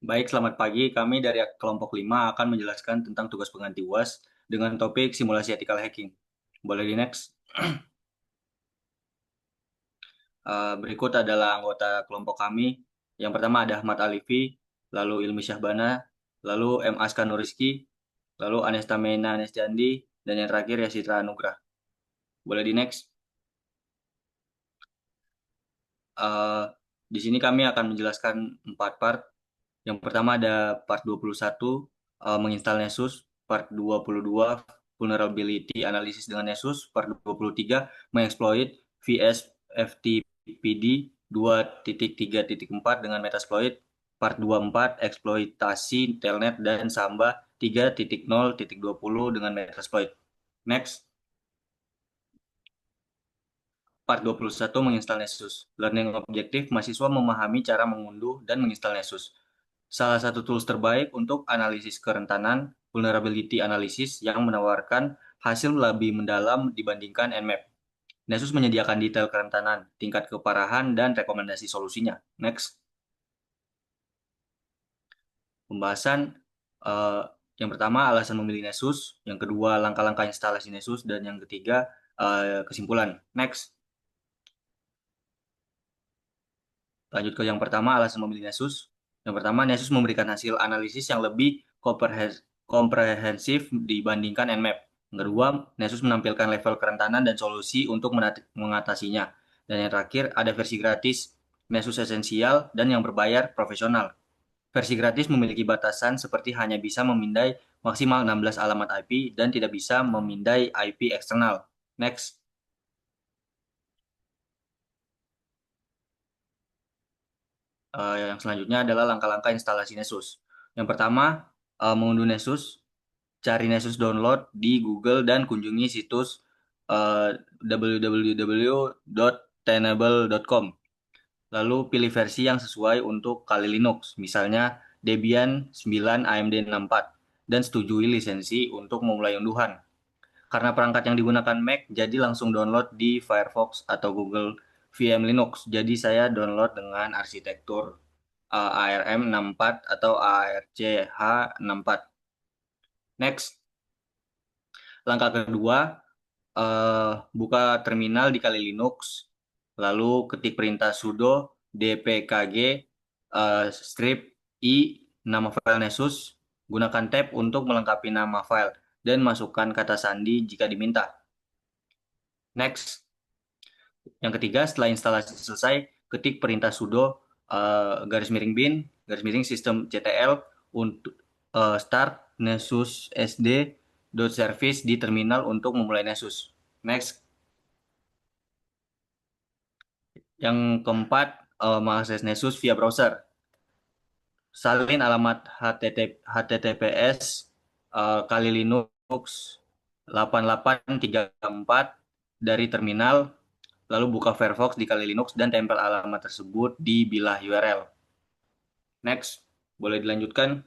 Baik, selamat pagi. Kami dari kelompok 5 akan menjelaskan tentang tugas pengganti UAS dengan topik simulasi ethical hacking. Boleh di next? Berikut adalah anggota kelompok kami. Yang pertama ada Ahmad Alifi, lalu Ilmi Syahbana, lalu M. Askan Nuriski, lalu Anesta Mena Anestiandi, dan yang terakhir Yasitra Anugrah. Boleh di next? Eh, di sini kami akan menjelaskan 4 part. Yang pertama ada part 21, menginstal Nessus, part 22, vulnerability analysis dengan Nessus, part 23, mengexploit VS FTPD 2.3.4 dengan Metasploit, part 24, eksploitasi telnet dan Samba 3.0.20 dengan Metasploit. Next. Part 21 menginstal Nessus. Learning objektif mahasiswa memahami cara mengunduh dan menginstal Nessus. Salah satu tools terbaik untuk analisis kerentanan, vulnerability analysis yang menawarkan hasil lebih mendalam dibandingkan Nmap. Nessus menyediakan detail kerentanan, tingkat keparahan, dan rekomendasi solusinya. Next. Pembahasan eh, yang pertama alasan memilih Nessus, yang kedua langkah-langkah instalasi Nessus, dan yang ketiga kesimpulan. Next. Lanjut ke yang pertama, alasan memilih Nessus. Yang pertama, Nessus memberikan hasil analisis yang lebih komprehensif dibandingkan Nmap. Yang kedua, Nessus menampilkan level kerentanan dan solusi untuk mengatasinya. Dan yang terakhir, ada versi gratis Nessus esensial dan yang berbayar profesional. Versi gratis memiliki batasan seperti hanya bisa memindai maksimal 16 alamat IP dan tidak bisa memindai IP eksternal. Next. Yang selanjutnya adalah langkah-langkah instalasi Nessus. Yang pertama, mengunduh Nessus, cari Nessus download di Google dan kunjungi situs www.tenable.com. Lalu pilih versi yang sesuai untuk Kali Linux, misalnya Debian 9 AMD 64, dan setujui lisensi untuk memulai unduhan. Karena perangkat yang digunakan Mac, jadi langsung download di Firefox atau Google VM Linux. Jadi saya download dengan arsitektur ARM 64 atau ARCH 64. Next, langkah kedua, buka terminal di Kali Linux, lalu ketik perintah sudo dpkg strip i nama file Nessus, gunakan tab untuk melengkapi nama file, dan masukkan kata sandi jika diminta. Next. Yang ketiga, setelah instalasi selesai, ketik perintah sudo garis miring bin, garis miring sistem CTL untuk start Nessus SD.service di terminal untuk memulai Nessus. Next. Yang keempat, mengakses Nessus via browser. Salin alamat HTTPS kali Linux 8834 dari terminal, lalu buka Firefox di Kali Linux dan tempel alamat tersebut di bilah URL. Next, boleh dilanjutkan?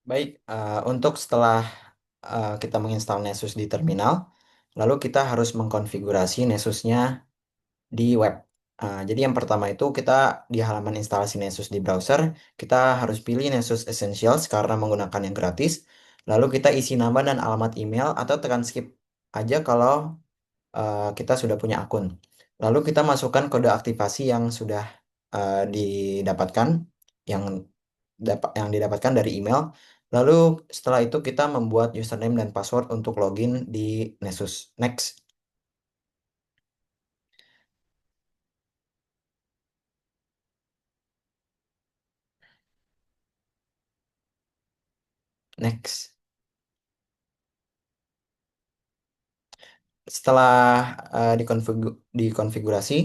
Baik, untuk setelah kita menginstal Nessus di terminal, lalu kita harus mengkonfigurasi Nessusnya di web. Jadi yang pertama itu kita di halaman instalasi Nessus di browser, kita harus pilih Nessus Essentials karena menggunakan yang gratis. Lalu kita isi nama dan alamat email atau tekan skip aja kalau kita sudah punya akun. Lalu kita masukkan kode aktivasi yang sudah didapatkan, yang yang didapatkan dari email. Lalu setelah itu kita membuat username dan password untuk login di Nessus. Next, next. Setelah dikonfigurasi,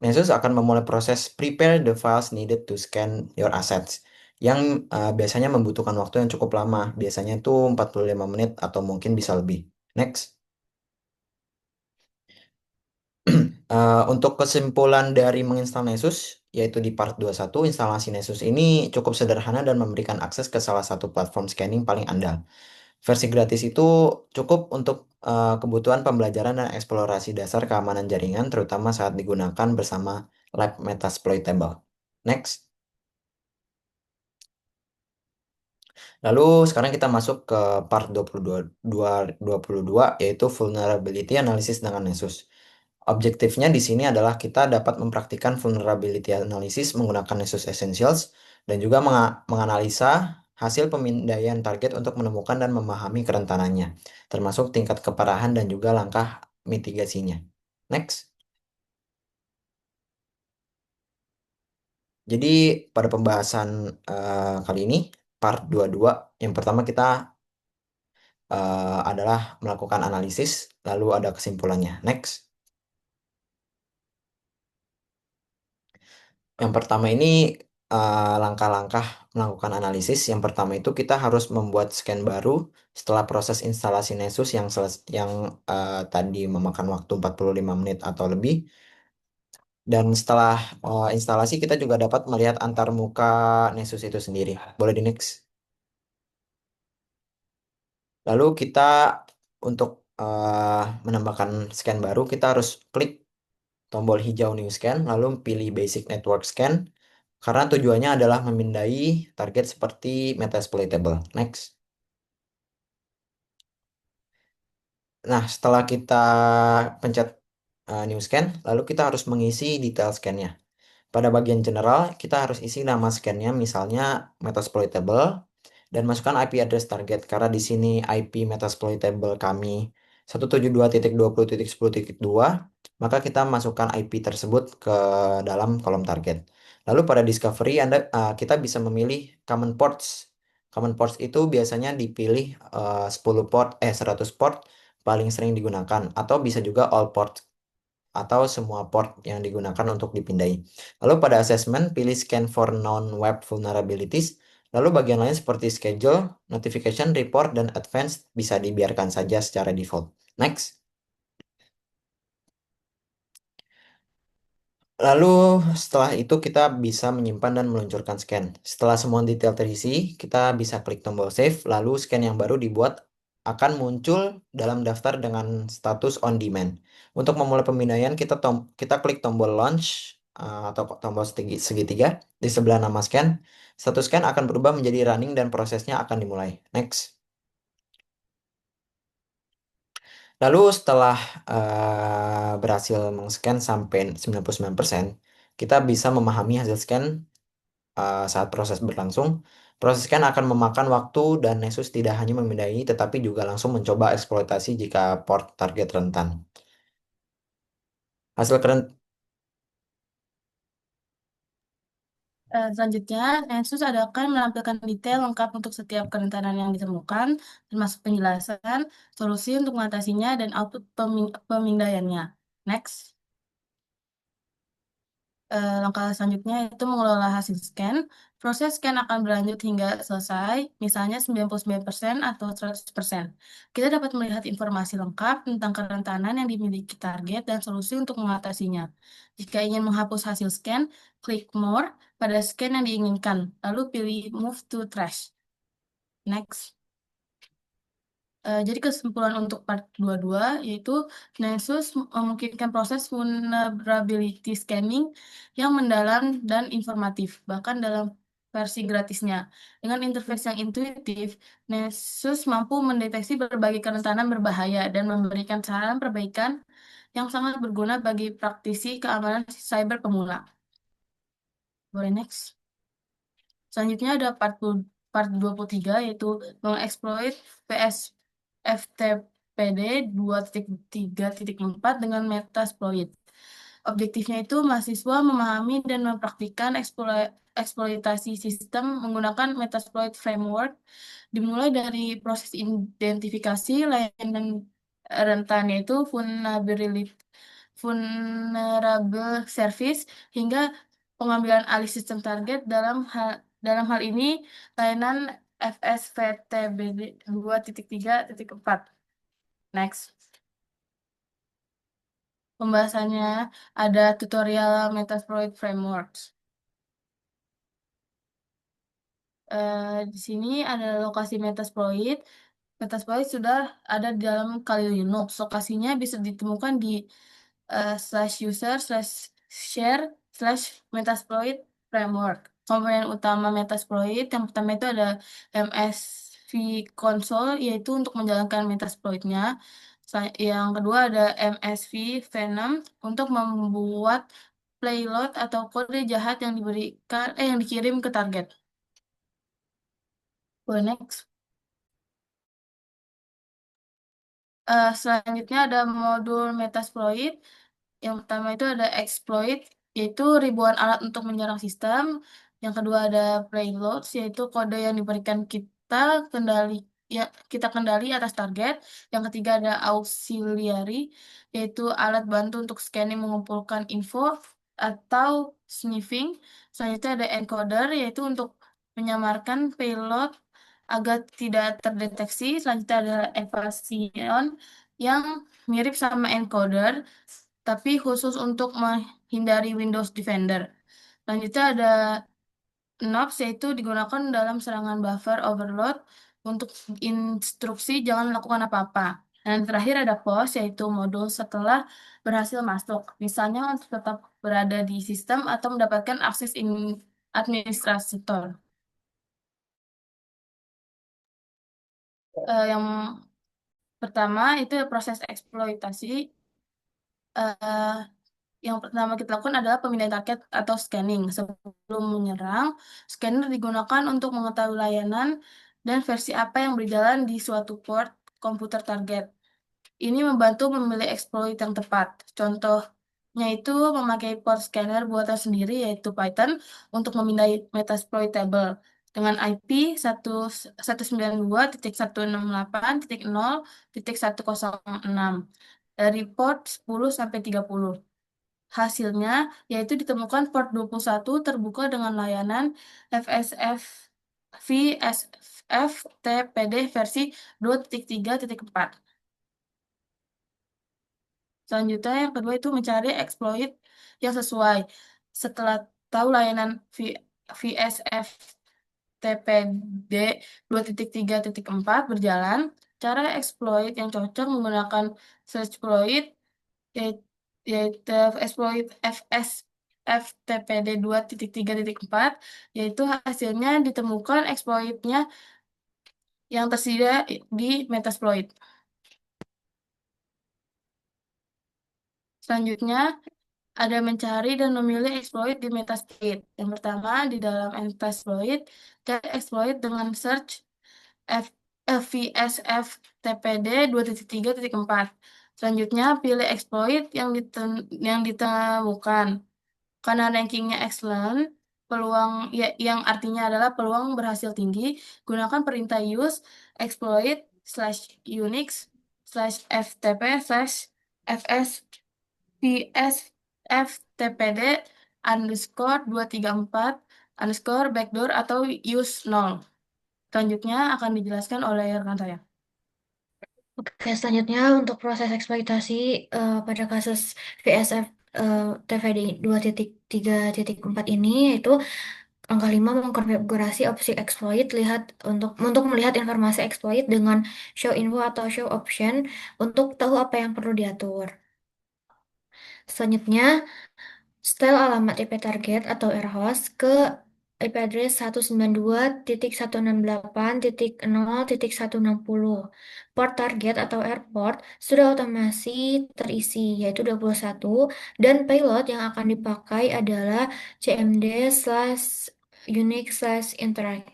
Nessus akan memulai proses prepare the files needed to scan your assets yang biasanya membutuhkan waktu yang cukup lama. Biasanya itu 45 menit atau mungkin bisa lebih. Next. Untuk kesimpulan dari menginstal Nessus, yaitu di part 21, instalasi Nessus ini cukup sederhana dan memberikan akses ke salah satu platform scanning paling andal. Versi gratis itu cukup untuk kebutuhan pembelajaran dan eksplorasi dasar keamanan jaringan, terutama saat digunakan bersama Lab Metasploitable. Next. Lalu sekarang kita masuk ke part 22 yaitu vulnerability analysis dengan Nessus. Objektifnya di sini adalah kita dapat mempraktikkan vulnerability analysis menggunakan Nessus Essentials dan juga menganalisa hasil pemindaian target untuk menemukan dan memahami kerentanannya, termasuk tingkat keparahan dan juga langkah mitigasinya. Next. Jadi pada pembahasan kali ini, part 22, yang pertama kita adalah melakukan analisis, lalu ada kesimpulannya. Next. Yang pertama ini langkah-langkah melakukan analisis. Yang pertama itu kita harus membuat scan baru setelah proses instalasi Nessus yang tadi memakan waktu 45 menit atau lebih. Dan setelah instalasi kita juga dapat melihat antar muka Nessus itu sendiri. Boleh di next. Lalu kita untuk menambahkan scan baru kita harus klik tombol hijau New Scan, lalu pilih Basic Network Scan, karena tujuannya adalah memindai target seperti Metasploitable. Next. Nah, setelah kita pencet New Scan, lalu kita harus mengisi detail scan-nya. Pada bagian general, kita harus isi nama scan-nya, misalnya Metasploitable, dan masukkan IP address target, karena di sini IP Metasploitable kami 172.20.10.2, maka kita masukkan IP tersebut ke dalam kolom target. Lalu pada discovery kita bisa memilih common ports. Common ports itu biasanya dipilih 10 port 100 port paling sering digunakan, atau bisa juga all port atau semua port yang digunakan untuk dipindai. Lalu pada assessment pilih scan for non-web vulnerabilities. Lalu bagian lain seperti schedule, notification, report, dan advanced bisa dibiarkan saja secara default. Next. Lalu setelah itu kita bisa menyimpan dan meluncurkan scan. Setelah semua detail terisi, kita bisa klik tombol save, lalu scan yang baru dibuat akan muncul dalam daftar dengan status on demand. Untuk memulai pemindaian, kita klik tombol launch atau tombol segitiga di sebelah nama scan. Status scan akan berubah menjadi running dan prosesnya akan dimulai. Next. Lalu setelah berhasil mengscan sampai 99%, kita bisa memahami hasil scan saat proses berlangsung. Proses scan akan memakan waktu dan Nessus tidak hanya memindai tetapi juga langsung mencoba eksploitasi jika port target rentan. Hasil keren Selanjutnya, Nessus akan menampilkan detail lengkap untuk setiap kerentanan yang ditemukan, termasuk penjelasan, solusi untuk mengatasinya, dan output pemindaiannya. Next. Langkah selanjutnya itu mengelola hasil scan. Proses scan akan berlanjut hingga selesai, misalnya 99% atau 100%. Kita dapat melihat informasi lengkap tentang kerentanan yang dimiliki target dan solusi untuk mengatasinya. Jika ingin menghapus hasil scan, klik More pada scan yang diinginkan, lalu pilih Move to Trash. Next. Jadi kesimpulan untuk part 22 yaitu Nessus memungkinkan proses vulnerability scanning yang mendalam dan informatif, bahkan dalam versi gratisnya. Dengan interface yang intuitif, Nessus mampu mendeteksi berbagai kerentanan berbahaya dan memberikan saran perbaikan yang sangat berguna bagi praktisi keamanan cyber pemula. Boleh next. Selanjutnya ada part 23 yaitu mengeksploit PS FTPD 2.3.4 dengan Metasploit. Objektifnya itu mahasiswa memahami dan mempraktikkan eksploitasi sistem menggunakan Metasploit Framework, dimulai dari proses identifikasi layanan rentan yaitu vulnerable service hingga pengambilan alih sistem target dalam hal ini layanan FSVTBD 2.3.4. Next. Pembahasannya ada tutorial Metasploit Frameworks. Di sini ada lokasi Metasploit. Metasploit sudah ada di dalam Kali Linux. Lokasinya bisa ditemukan di /user/share/Metasploit Framework. komponen utama Metasploit. Yang pertama itu ada MSV Console, yaitu untuk menjalankan Metasploitnya. Yang kedua ada MSV Venom untuk membuat payload atau kode jahat yang dikirim ke target. Boleh next. Selanjutnya ada modul Metasploit. Yang pertama itu ada exploit, yaitu ribuan alat untuk menyerang sistem. Yang kedua ada payloads, yaitu kode yang diberikan kendali kita kendali atas target. Yang ketiga ada auxiliary, yaitu alat bantu untuk scanning mengumpulkan info atau sniffing. Selanjutnya ada encoder, yaitu untuk menyamarkan payload agar tidak terdeteksi. Selanjutnya ada evasion yang mirip sama encoder, tapi khusus untuk menghindari Windows Defender. Selanjutnya ada knobs, yaitu digunakan dalam serangan buffer overload untuk instruksi jangan melakukan apa-apa. Dan terakhir ada pause, yaitu modul setelah berhasil masuk, misalnya untuk tetap berada di sistem atau mendapatkan akses administrator. Yang pertama itu proses eksploitasi. Eh, Yang pertama kita lakukan adalah pemindahan target atau scanning. Sebelum menyerang, scanner digunakan untuk mengetahui layanan dan versi apa yang berjalan di suatu port komputer target. Ini membantu memilih exploit yang tepat. Contohnya itu memakai port scanner buatan sendiri, yaitu Python, untuk memindai Metasploit table dengan IP 192.168.0.106 dari port 10 sampai 30. Hasilnya yaitu ditemukan port 21 terbuka dengan layanan FSF VSF TPD versi 2.3.4. Selanjutnya yang kedua itu mencari exploit yang sesuai. Setelah tahu layanan VSF TPD 2.3.4 berjalan, cara exploit yang cocok menggunakan search exploit yaitu exploit FTPD 2.3.4, yaitu hasilnya ditemukan exploitnya yang tersedia di Metasploit. Selanjutnya ada mencari dan memilih exploit di Metasploit. Yang pertama di dalam Metasploit, cari exploit dengan search VSF TPD 2.3.4. Selanjutnya pilih exploit yang ditemukan. Karena rankingnya excellent, yang artinya adalah peluang berhasil tinggi, gunakan perintah use exploit /unix /ftp /fs ps ftpd underscore 234 underscore backdoor atau use 0. Selanjutnya akan dijelaskan oleh rekan saya. Oke, selanjutnya untuk proses eksploitasi pada kasus VSF TVD 2.3.4 ini yaitu langkah 5 mengkonfigurasi opsi exploit untuk melihat informasi exploit dengan show info atau show option untuk tahu apa yang perlu diatur. Selanjutnya, setel alamat IP target atau host ke IP address 192.168.0.160. Port target atau airport sudah otomasi terisi, yaitu 21, dan payload yang akan dipakai adalah cmd/unix/interact.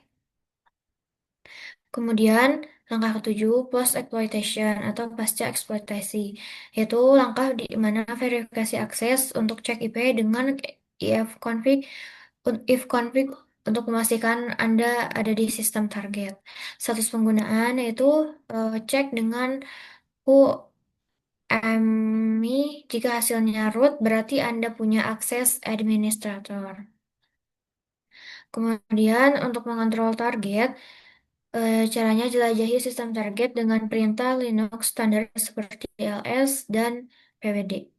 Kemudian, langkah ketujuh, post-exploitation atau pasca eksploitasi, yaitu langkah di mana verifikasi akses untuk cek IP dengan ifconfig ifconfig untuk memastikan Anda ada di sistem target. Status penggunaan yaitu cek dengan UEMI. Jika hasilnya root, berarti Anda punya akses administrator. Kemudian untuk mengontrol target, caranya jelajahi sistem target dengan perintah Linux standar seperti ls dan pwd.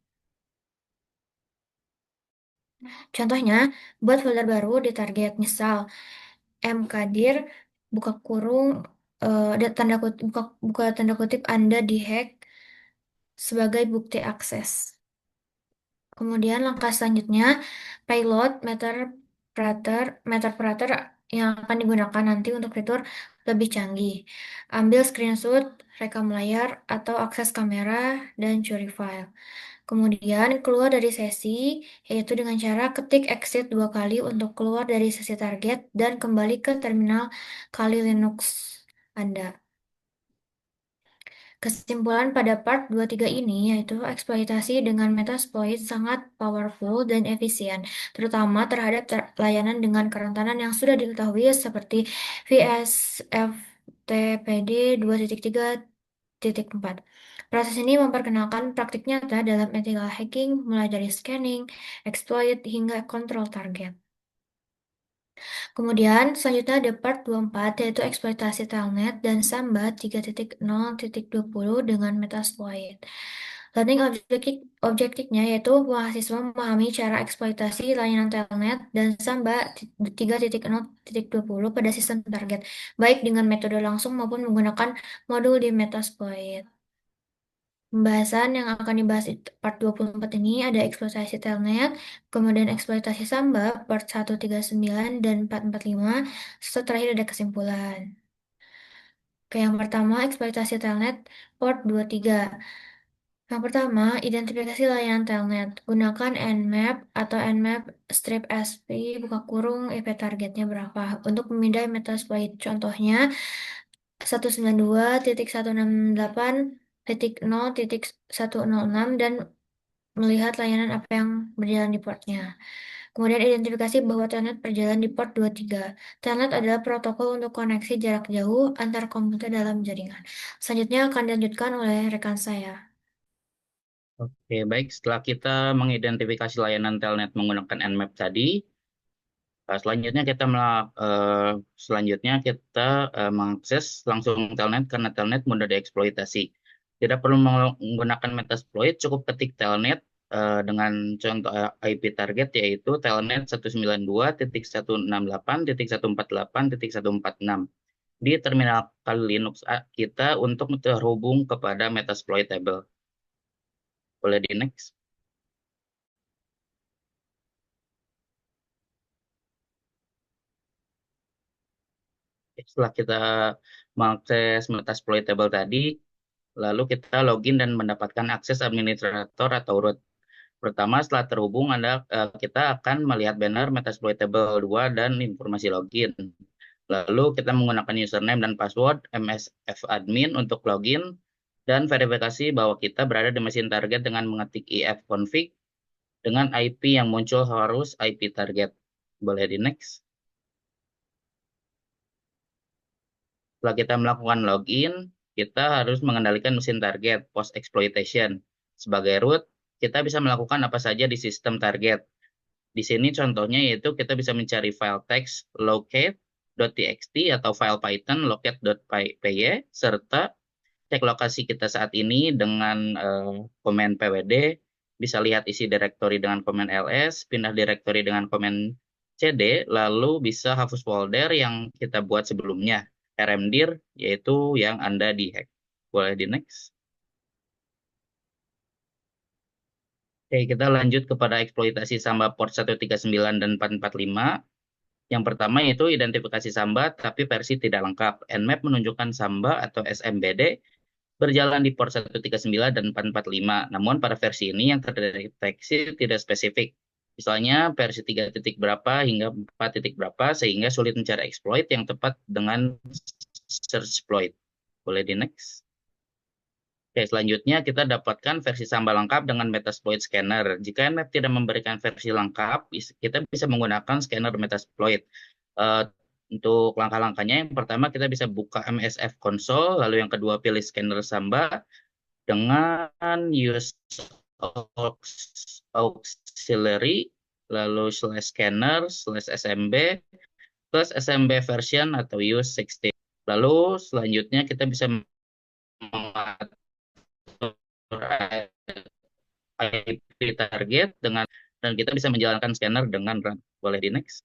Contohnya, buat folder baru di target, misal mkdir buka kurung ada tanda kutip, buka tanda kutip Anda dihack sebagai bukti akses. Kemudian langkah selanjutnya, payload matter metaperator yang akan digunakan nanti untuk fitur lebih canggih. Ambil screenshot, rekam layar, atau akses kamera, dan curi file. Kemudian keluar dari sesi, yaitu dengan cara ketik exit 2 kali untuk keluar dari sesi target dan kembali ke terminal Kali Linux Anda. Kesimpulan pada part 23 ini yaitu eksploitasi dengan Metasploit sangat powerful dan efisien, terutama terhadap layanan dengan kerentanan yang sudah diketahui seperti VSFTPD 2.3.4. Proses ini memperkenalkan praktik nyata dalam ethical hacking, mulai dari scanning, exploit, hingga kontrol target. Kemudian selanjutnya ada part 24 yaitu eksploitasi telnet dan Samba 3.0.20 dengan Metasploit. Learning objektifnya yaitu mahasiswa memahami cara eksploitasi layanan telnet dan Samba 3.0.20 pada sistem target, baik dengan metode langsung maupun menggunakan modul di Metasploit. Pembahasan yang akan dibahas di part 24 ini ada eksploitasi telnet, kemudian eksploitasi Samba, part 139 dan 445, serta terakhir ada kesimpulan. Oke, yang pertama eksploitasi telnet, part 23. Yang pertama, identifikasi layanan telnet. Gunakan Nmap atau Nmap strip SP buka kurung IP targetnya berapa untuk memindai Metasploit. Contohnya 192.168.0.106 dan melihat layanan apa yang berjalan di portnya. Kemudian identifikasi bahwa telnet berjalan di port 23. Telnet adalah protokol untuk koneksi jarak jauh antar komputer dalam jaringan. Selanjutnya akan dilanjutkan oleh rekan saya. Oke, baik. Setelah kita mengidentifikasi layanan telnet menggunakan Nmap tadi, selanjutnya kita mengakses langsung telnet karena telnet mudah dieksploitasi. Tidak perlu menggunakan Metasploit, cukup ketik telnet dengan contoh IP target yaitu telnet 192.168.148.146 di terminal Kali Linux kita untuk terhubung kepada Metasploitable. Boleh di next. Setelah kita mengakses Metasploitable tadi, lalu kita login dan mendapatkan akses administrator atau root. Pertama, setelah terhubung, kita akan melihat banner Metasploitable 2 dan informasi login. Lalu kita menggunakan username dan password msfadmin untuk login dan verifikasi bahwa kita berada di mesin target dengan mengetik ifconfig dengan IP yang muncul harus IP target. Boleh di next. Setelah kita melakukan login, kita harus mengendalikan mesin target post-exploitation. Sebagai root, kita bisa melakukan apa saja di sistem target. Di sini contohnya yaitu kita bisa mencari file teks locate.txt atau file Python locate.py, serta cek lokasi kita saat ini dengan komen pwd, bisa lihat isi direktori dengan komen ls, pindah direktori dengan komen cd, lalu bisa hapus folder yang kita buat sebelumnya. rmdir, yaitu yang Anda di-hack. Boleh di next. Oke, kita lanjut kepada eksploitasi Samba port 139 dan 445. Yang pertama yaitu identifikasi Samba, tapi versi tidak lengkap. Nmap menunjukkan Samba atau SMBD berjalan di port 139 dan 445. Namun pada versi ini yang terdeteksi tidak spesifik. Misalnya versi 3 titik berapa hingga 4 titik berapa, sehingga sulit mencari exploit yang tepat dengan search exploit. Boleh di next. Oke, selanjutnya kita dapatkan versi Samba lengkap dengan Metasploit Scanner. Jika Nmap tidak memberikan versi lengkap, kita bisa menggunakan scanner Metasploit. Untuk langkah-langkahnya, yang pertama kita bisa buka MSF console, lalu yang kedua pilih scanner Samba dengan use auxiliary, lalu /scanner/smb plus smb version atau use 16. Lalu selanjutnya kita bisa mengatur IP target dan kita bisa menjalankan scanner dengan run. Boleh di next.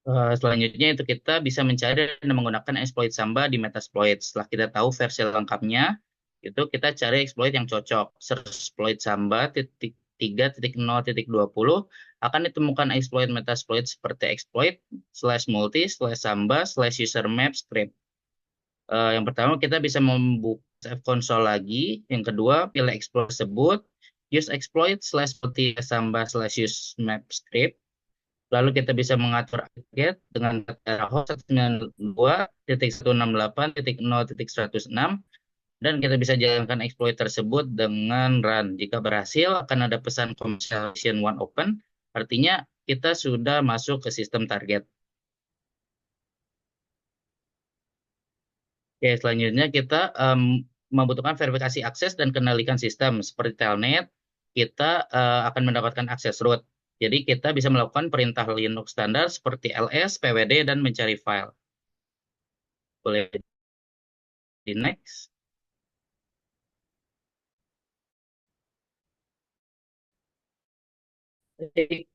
Selanjutnya itu kita bisa mencari dan menggunakan exploit Samba di Metasploit. Setelah kita tahu versi lengkapnya, itu kita cari exploit yang cocok. Search exploit Samba 3.0.20 akan ditemukan exploit metasploit seperti exploit /multi /samba /user map script. Yang pertama kita bisa membuka console lagi. Yang kedua pilih exploit tersebut, use exploit /multi samba /use map script. Lalu kita bisa mengatur target dengan data host 192.168.0.106 dan kita bisa jalankan exploit tersebut dengan run. Jika berhasil akan ada pesan commercialization one open, artinya kita sudah masuk ke sistem target. Oke, selanjutnya kita membutuhkan verifikasi akses dan kendalikan sistem. Seperti telnet, kita akan mendapatkan akses root. Jadi kita bisa melakukan perintah Linux standar seperti ls, pwd, dan mencari file. Boleh di next. Jadi,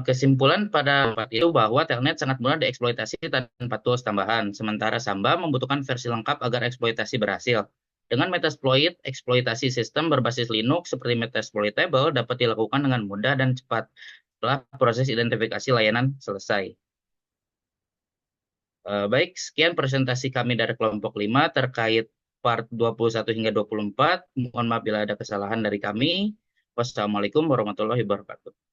kesimpulan pada tempat itu bahwa telnet sangat mudah dieksploitasi tanpa tools tambahan, sementara Samba membutuhkan versi lengkap agar eksploitasi berhasil. Dengan Metasploit, eksploitasi sistem berbasis Linux seperti Metasploitable dapat dilakukan dengan mudah dan cepat setelah proses identifikasi layanan selesai. Baik, sekian presentasi kami dari kelompok 5 terkait part 21 hingga 24. Mohon maaf bila ada kesalahan dari kami. Wassalamualaikum warahmatullahi wabarakatuh.